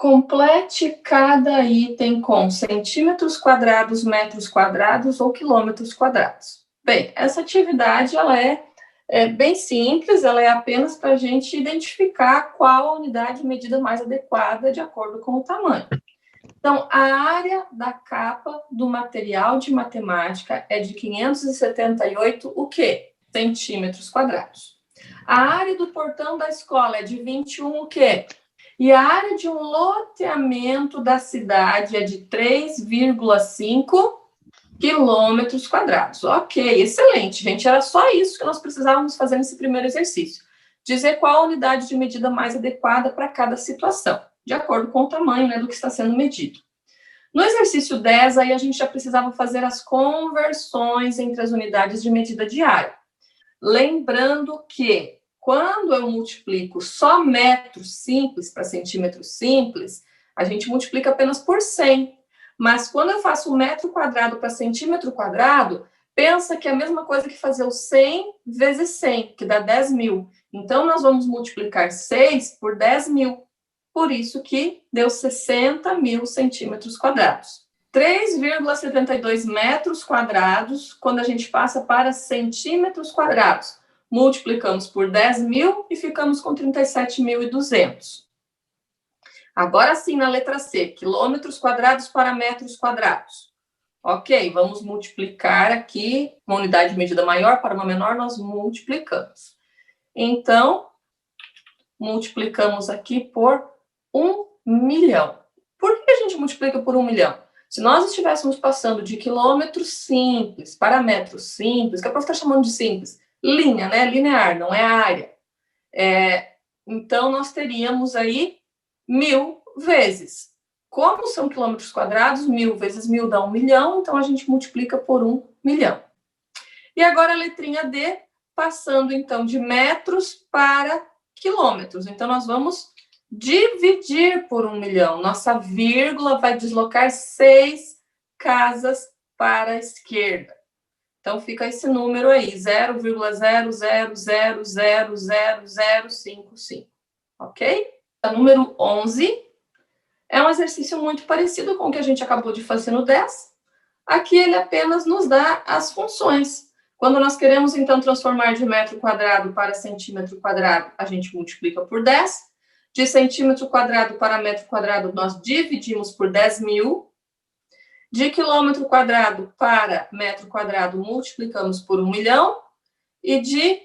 Complete cada item com centímetros quadrados, metros quadrados ou quilômetros quadrados. Bem, essa atividade ela é bem simples, ela é apenas para a gente identificar qual a unidade de medida mais adequada de acordo com o tamanho. Então, a área da capa do material de matemática é de 578 o quê? Centímetros quadrados. A área do portão da escola é de 21 o quê? E a área de um loteamento da cidade é de 3,5 quilômetros quadrados. Ok, excelente, gente. Era só isso que nós precisávamos fazer nesse primeiro exercício. Dizer qual a unidade de medida mais adequada para cada situação, de acordo com o tamanho, né, do que está sendo medido. No exercício 10, aí a gente já precisava fazer as conversões entre as unidades de medida diária. Lembrando que quando eu multiplico só metros simples para centímetros simples, a gente multiplica apenas por 100. Mas quando eu faço o metro quadrado para centímetro quadrado, pensa que é a mesma coisa que fazer o 100 vezes 100, que dá 10 mil. Então, nós vamos multiplicar 6 por 10 mil. Por isso que deu 60 mil centímetros quadrados. 3,72 metros quadrados, quando a gente passa para centímetros quadrados. Multiplicamos por 10 mil e ficamos com 37.200. Agora sim, na letra C, quilômetros quadrados para metros quadrados. Ok, vamos multiplicar aqui, uma unidade de medida maior para uma menor, nós multiplicamos. Então, multiplicamos aqui por 1 milhão. Por que a gente multiplica por 1 milhão? Se nós estivéssemos passando de quilômetros simples para metros simples, que a prof está chamando de simples, linha, né? Linear, não é área. Então, nós teríamos aí 1000 vezes. Como são quilômetros quadrados, 1000 vezes 1000 dá 1 milhão, então a gente multiplica por 1 milhão. E agora a letrinha D, passando então de metros para quilômetros. Então, nós vamos dividir por 1 milhão. Nossa vírgula vai deslocar 6 casas para a esquerda. Então, fica esse número aí, 0,00000055, ok? O número 11 é um exercício muito parecido com o que a gente acabou de fazer no 10. Aqui ele apenas nos dá as funções. Quando nós queremos, então, transformar de metro quadrado para centímetro quadrado, a gente multiplica por 10. De centímetro quadrado para metro quadrado, nós dividimos por 10 mil. De quilômetro quadrado para metro quadrado, multiplicamos por 1 milhão. E de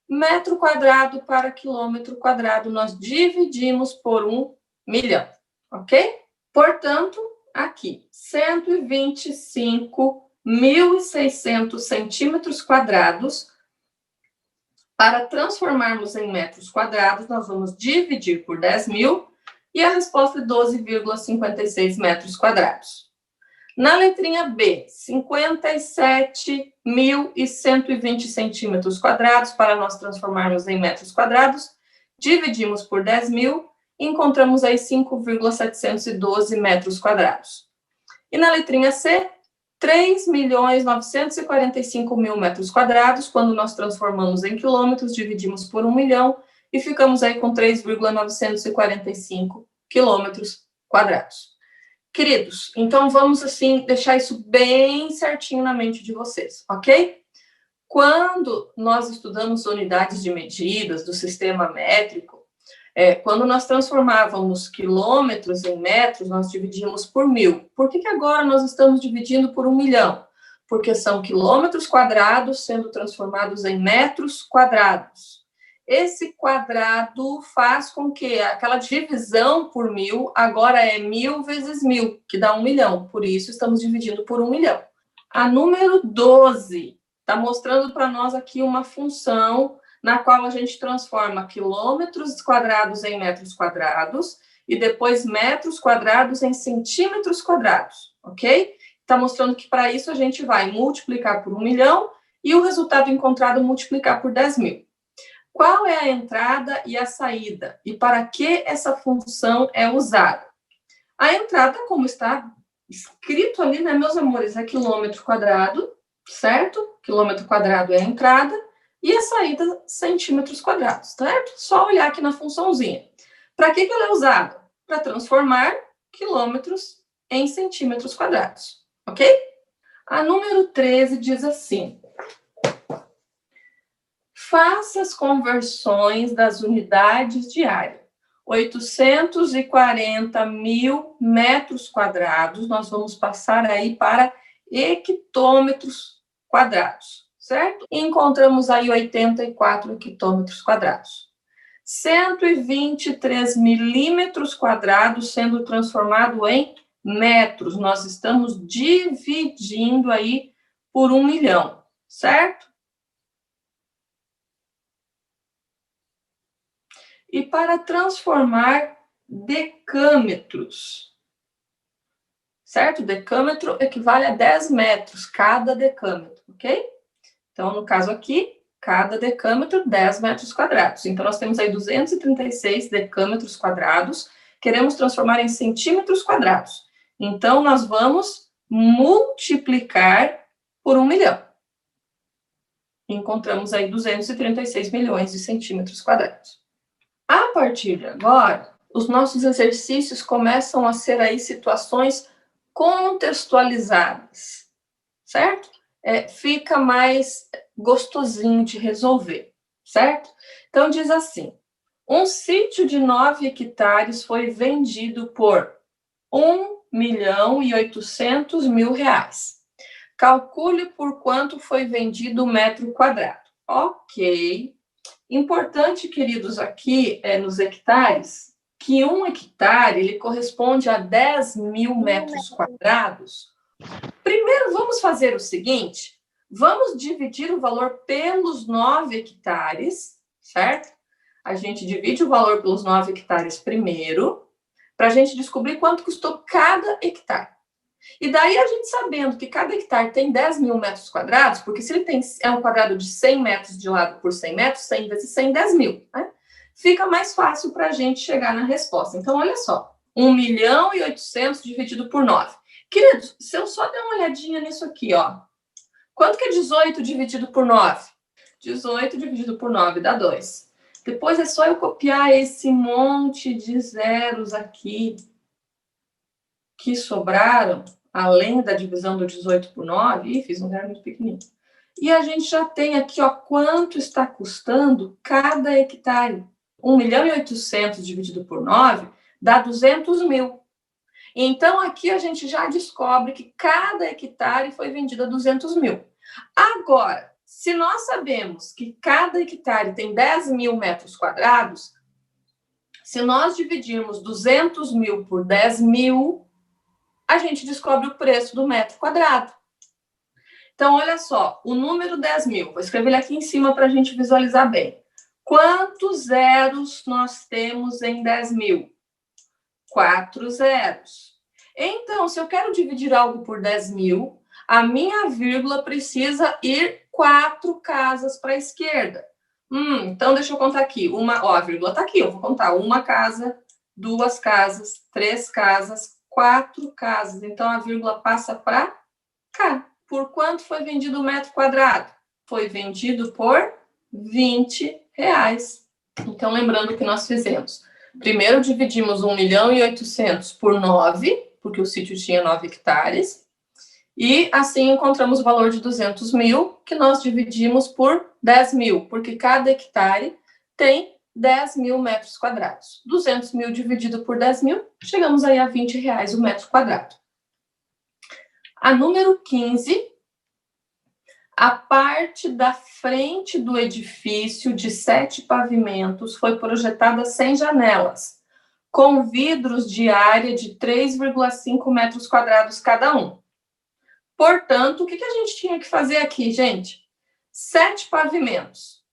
metro quadrado para quilômetro quadrado, nós dividimos por 1 milhão. Ok? Portanto, aqui, 125.600 centímetros quadrados. Para transformarmos em metros quadrados, nós vamos dividir por 10 mil e a resposta é 12,56 metros quadrados. Na letrinha B, 57.120 centímetros quadrados, para nós transformarmos em metros quadrados, dividimos por 10 mil e encontramos aí 5,712 metros quadrados. E na letrinha C, 3.945.000 metros quadrados, quando nós transformamos em quilômetros, dividimos por 1 milhão e ficamos aí com 3,945 quilômetros quadrados. Queridos, então vamos, assim, deixar isso bem certinho na mente de vocês, ok? Quando nós estudamos unidades de medidas do sistema métrico, quando nós transformávamos quilômetros em metros, nós dividíamos por 1000. Por que agora nós estamos dividindo por 1 milhão? Porque são quilômetros quadrados sendo transformados em metros quadrados. Esse quadrado faz com que aquela divisão por 1000 agora é 1000 vezes 1000, que dá 1 milhão. Por isso, estamos dividindo por 1 milhão. A número 12 está mostrando para nós aqui uma função na qual a gente transforma quilômetros quadrados em metros quadrados e depois metros quadrados em centímetros quadrados, ok? Está mostrando que para isso a gente vai multiplicar por 1 milhão e o resultado encontrado multiplicar por 10 mil. Qual é a entrada e a saída? E para que essa função é usada? A entrada, como está escrito ali, né, meus amores, é quilômetro quadrado, certo? Quilômetro quadrado é a entrada. E a saída, centímetros quadrados, certo? Só olhar aqui na funçãozinha. Para que ela é usada? para transformar quilômetros em centímetros quadrados, ok? A número 13 diz assim: faça as conversões das unidades de área. 840 mil metros quadrados, nós vamos passar aí para hectômetros quadrados, certo? E encontramos aí 84 hectômetros quadrados. 123 milímetros quadrados sendo transformado em metros. Nós estamos dividindo aí por 1 milhão, certo? E para transformar decâmetros, certo? Decâmetro equivale a 10 metros, cada decâmetro, ok? Então, no caso aqui, cada decâmetro, 10 metros quadrados. Então, nós temos aí 236 decâmetros quadrados, queremos transformar em centímetros quadrados. Então, nós vamos multiplicar por 1 milhão. Encontramos aí 236 milhões de centímetros quadrados. A partir de agora, os nossos exercícios começam a ser aí situações contextualizadas, certo? Fica mais gostosinho de resolver, certo? Então, diz assim: um sítio de 9 hectares foi vendido por R$1.800.000. Calcule por quanto foi vendido o metro quadrado. Ok. Importante, queridos, aqui nos hectares, que 1 hectare ele corresponde a 10 mil metros quadrados. Primeiro, vamos fazer o seguinte: vamos dividir o valor pelos 9 hectares, certo? A gente divide o valor pelos 9 hectares primeiro, para a gente descobrir quanto custou cada hectare. E daí, a gente sabendo que cada hectare tem 10 mil metros quadrados, porque se ele é um quadrado de 100 metros de lado por 100 metros, 100 vezes 100, 10 mil, né? Fica mais fácil para a gente chegar na resposta. Então, olha só, 1.800.000 dividido por 9. Queridos, se eu só der uma olhadinha nisso aqui, ó. Quanto que é 18 dividido por 9? 18 dividido por 9 dá 2. Depois é só eu copiar esse monte de zeros aqui que sobraram, além da divisão do 18 por 9, e fiz um zero muito pequenininho. E a gente já tem aqui, ó, quanto está custando cada hectare. 1.800.000 dividido por 9 dá 200 mil. Então, aqui a gente já descobre que cada hectare foi vendido a 200 mil. Agora, se nós sabemos que cada hectare tem 10 mil metros quadrados, se nós dividirmos 200 mil por 10 mil, a gente descobre o preço do metro quadrado. Então, olha só, o número 10 mil, vou escrever ele aqui em cima para a gente visualizar bem. Quantos zeros nós temos em 10 mil? 4 zeros. Então, se eu quero dividir algo por 10 mil, a minha vírgula precisa ir 4 casas para a esquerda. Então, deixa eu contar aqui. A vírgula está aqui, eu vou contar 1 casa, 2 casas, 3 casas, 4 casas. Então, a vírgula passa para cá. Por quanto foi vendido o metro quadrado? Foi vendido por R$20. Então, lembrando o que nós fizemos. Primeiro, dividimos 1.800.000 por 9, porque o sítio tinha 9 hectares. E, assim, encontramos o valor de 200 mil, que nós dividimos por 10 mil, porque cada hectare tem 10 mil metros quadrados. 200 mil dividido por 10 mil, chegamos aí a R$20 o metro quadrado. A número 15, a parte da frente do edifício de 7 pavimentos foi projetada sem janelas, com vidros de área de 3,5 metros quadrados cada um. Portanto, o que a gente tinha que fazer aqui, gente? 7 pavimentos.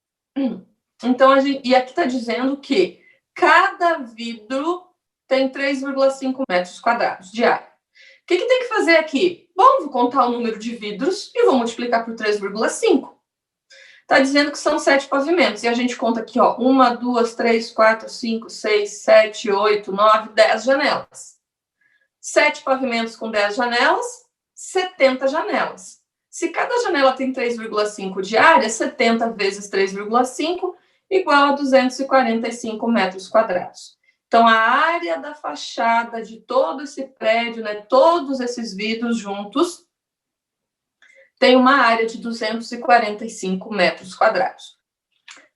Então, e aqui está dizendo que cada vidro tem 3,5 metros quadrados de área. O que tem que fazer aqui? Bom, vou contar o número de vidros e vou multiplicar por 3,5. Está dizendo que são 7 pavimentos. E a gente conta aqui, ó, 1, 2, 3, 4, 5, 6, 7, 8, 9, 10 janelas. 7 pavimentos com 10 janelas, 70 janelas. Se cada janela tem 3,5 de área, 70 vezes 3,5 igual a 245 metros quadrados. Então, a área da fachada de todo esse prédio, né, todos esses vidros juntos, tem uma área de 245 metros quadrados.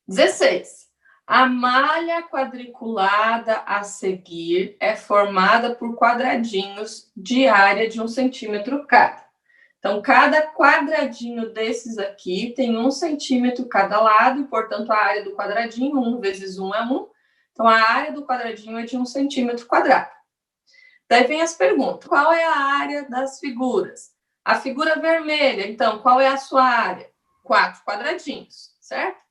16. A malha quadriculada a seguir é formada por quadradinhos de área de 1 centímetro cada. Então, cada quadradinho desses aqui tem 1 centímetro cada lado, e, portanto, a área do quadradinho, 1 vezes 1 é 1. Então, a área do quadradinho é de 1 centímetro quadrado. Daí vem as perguntas. Qual é a área das figuras? A figura vermelha, então, qual é a sua área? 4 quadradinhos, certo?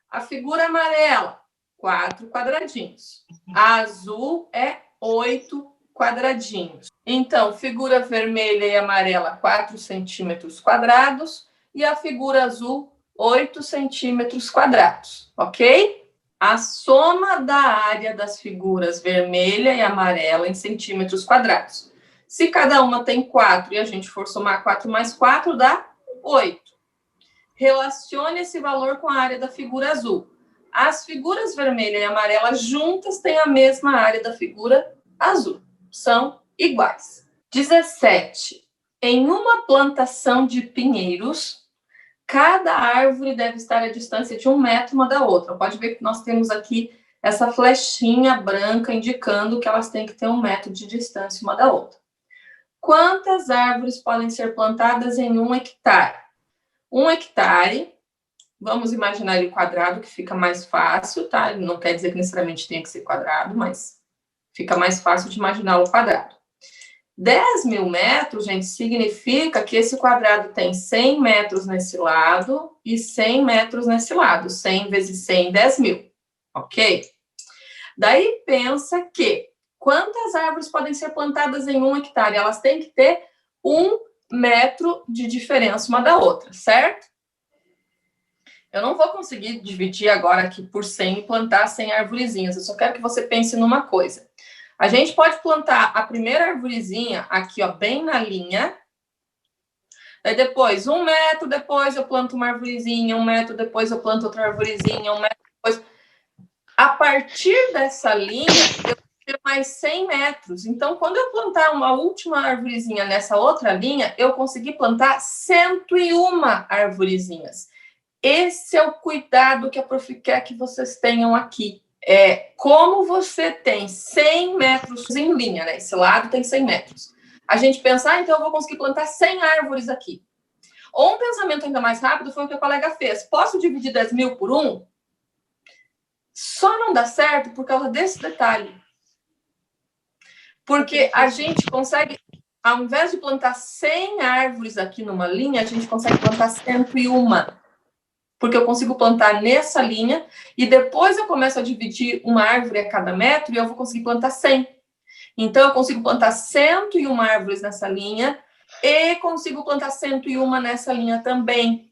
A figura amarela, 4 quadradinhos. A azul é 8 quadradinhos. Então, figura vermelha e amarela, 4 centímetros quadrados. E a figura azul, 8 centímetros quadrados, ok? A soma da área das figuras vermelha e amarela em centímetros quadrados. Se cada uma tem 4 e a gente for somar 4 mais 4, dá 8. Relacione esse valor com a área da figura azul. As figuras vermelha e amarela juntas têm a mesma área da figura azul. São iguais. 17. Em uma plantação de pinheiros, cada árvore deve estar à distância de 1 metro uma da outra. Pode ver que nós temos aqui essa flechinha branca indicando que elas têm que ter 1 metro de distância uma da outra. Quantas árvores podem ser plantadas em 1 hectare? 1 hectare, vamos imaginar ele quadrado, que fica mais fácil, tá? Não quer dizer que necessariamente tenha que ser quadrado, mas fica mais fácil de imaginá-lo quadrado. 10.000 metros, gente, significa que esse quadrado tem 100 metros nesse lado e 100 metros nesse lado. 100 vezes 100, 10.000, ok? Daí pensa que quantas árvores podem ser plantadas em 1 hectare? Elas têm que ter 1 metro de diferença uma da outra, certo? Eu não vou conseguir dividir agora aqui por 100 e plantar 100 arvorezinhas. Eu só quero que você pense numa coisa. A gente pode plantar a primeira arvorezinha aqui, ó, bem na linha. Aí depois, 1 metro, depois eu planto uma arvorezinha, 1 metro, depois eu planto outra arvorezinha, 1 metro, depois... A partir dessa linha, eu tenho mais 100 metros. Então, quando eu plantar uma última arvorezinha nessa outra linha, eu consegui plantar 101 arvorezinhas. Esse é o cuidado que a Prof quer que vocês tenham aqui. Como você tem 100 metros em linha, né? Esse lado tem 100 metros. A gente pensa, então eu vou conseguir plantar 100 árvores aqui. Ou um pensamento ainda mais rápido foi o que a colega fez. Posso dividir 10.000 por 1? Só não dá certo por causa desse detalhe. Porque a gente consegue, ao invés de plantar 100 árvores aqui numa linha, a gente consegue plantar 101. Porque eu consigo plantar nessa linha e depois eu começo a dividir uma árvore a cada metro e eu vou conseguir plantar 100. Então, eu consigo plantar 101 árvores nessa linha e consigo plantar 101 nessa linha também.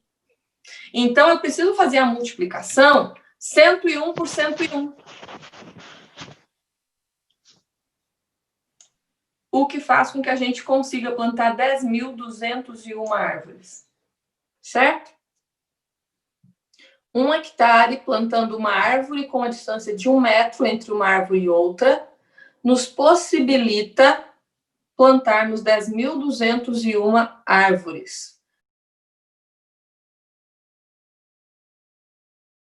Então, eu preciso fazer a multiplicação 101 por 101. O que faz com que a gente consiga plantar 10.201 árvores. Certo? 1 hectare plantando uma árvore com a distância de 1 metro entre uma árvore e outra, nos possibilita plantarmos 10.201 árvores.